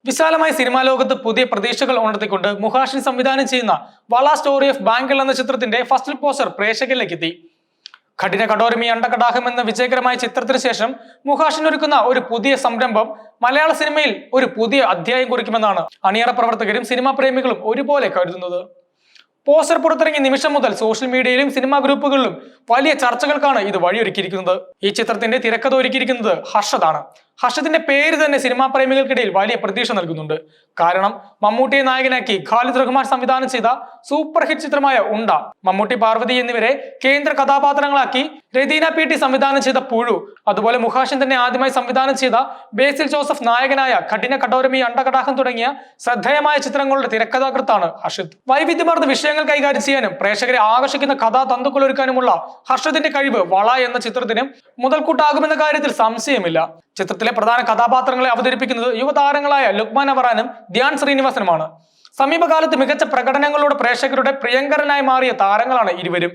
വിശാലമായ സിനിമാ ലോകത്ത് പുതിയ പ്രതീക്ഷകൾ ഉണർത്തിക്കൊണ്ട് മുഹാഷിൻ സംവിധാനം ചെയ്യുന്ന വള സ്റ്റോറി ഓഫ് ബാങ്കിൾ എന്ന ചിത്രത്തിന്റെ ഫസ്റ്റ് പോസ്റ്റർ പ്രേക്ഷകരിലേക്ക് എത്തി. കഠിന കടോരമി അണ്ടകടാഹം എന്ന വിജയകരമായ ചിത്രത്തിന് ശേഷം മുഹാഷിൻ ഒരുക്കുന്ന ഒരു പുതിയ സംരംഭം മലയാള സിനിമയിൽ ഒരു പുതിയ അധ്യായം കുറിക്കുമെന്നാണ് അണിയറ പ്രവർത്തകരും സിനിമാ പ്രേമികളും ഒരുപോലെ കരുതുന്നത്. പോസ്റ്റർ പുറത്തിറങ്ങിയ നിമിഷം മുതൽ സോഷ്യൽ മീഡിയയിലും സിനിമാ ഗ്രൂപ്പുകളിലും വലിയ ചർച്ചകൾക്കാണ് ഇത് വഴിയൊരുക്കിയിരിക്കുന്നത്. ഈ ചിത്രത്തിന്റെ തിരക്കഥ ഒരുക്കിയിരിക്കുന്നത് ഹർഷദാണ്. ഹർഷദിന്റെ പേര് തന്നെ സിനിമാ പ്രേമികൾക്കിടയിൽ വലിയ പ്രതീക്ഷ നൽകുന്നുണ്ട്. കാരണം മമ്മൂട്ടിയെ നായകനാക്കി ഖാലിദ് റഹ്മാൻ സംവിധാനം ചെയ്ത സൂപ്പർ ഹിറ്റ് ചിത്രമായ ഉണ്ട, മമ്മൂട്ടി, പാർവതി എന്നിവരെ കേന്ദ്ര കഥാപാത്രങ്ങളാക്കി രതീന PT സംവിധാനം ചെയ്ത പുഴു, അതുപോലെ മുഹാഷിൻ തന്നെ ആദ്യമായി സംവിധാനം ചെയ്ത ബേസിൽ ജോസഫ് നായകനായ കഠിന കടോരമി അണ്ടകടാഹം തുടങ്ങിയ ശ്രദ്ധേയമായ ചിത്രങ്ങളുടെ തിരക്കഥാകൃത്താണ് ഹർഷദ്. വൈവിധ്യമാർന്ന വിഷയങ്ങൾ കൈകാര്യം ചെയ്യാനും പ്രേക്ഷകരെ ആകർഷിക്കുന്ന കഥാതന്തുക്കൾ ഒരുക്കാനുമുള്ള ഹർഷദിന്റെ കഴിവ് വള എന്ന ചിത്രത്തിന് മുതൽക്കൂട്ടാകുമെന്ന കാര്യത്തിൽ സംശയമില്ല. ചിത്രത്തിലെ പ്രധാന കഥാപാത്രങ്ങളെ അവതരിപ്പിക്കുന്നത് യുവതാരങ്ങളായ ലുക്മാൻ അവറാനും ധ്യാൻ ശ്രീനിവാസനുമാണ്. സമീപകാലത്ത് മികച്ച പ്രകടനങ്ങളോടെ പ്രേക്ഷകരുടെ പ്രിയങ്കരനായി മാറിയ താരങ്ങളാണ് ഇരുവരും.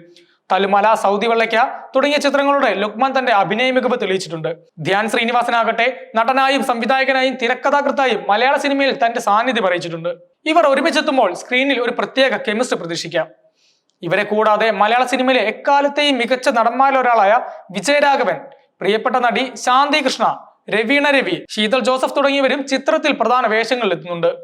തലുമല, സൗദി വെള്ളയ്ക്ക തുടങ്ങിയ ചിത്രങ്ങളുടെ ലുക്മാൻ തന്റെ അഭിനയ മികവ് തെളിയിച്ചിട്ടുണ്ട്. ധ്യാൻ ശ്രീനിവാസനാകട്ടെ നടനായും സംവിധായകനായും തിരക്കഥാകൃത്തായും മലയാള സിനിമയിൽ തന്റെ സാന്നിധ്യം അറിയിച്ചിട്ടുണ്ട്. ഇവർ ഒരുമിച്ചെത്തുമ്പോൾ സ്ക്രീനിൽ ഒരു പ്രത്യേക കെമിസ്ട്രി പ്രതീക്ഷിക്കാം. ഇവരെ കൂടാതെ മലയാള സിനിമയിലെ എക്കാലത്തെയും മികച്ച നടന്മാരിൽ ഒരാളായ വിജയരാഘവൻ, പ്രിയപ്പെട്ട നടി ശാന്തി കൃഷ്ണ, രവീണ രവി, ശീതൾ ജോസഫ് തുടങ്ങിയവരും ചിത്രത്തിൽ പ്രധാന വേഷങ്ങളിൽ എത്തുന്നുണ്ട്.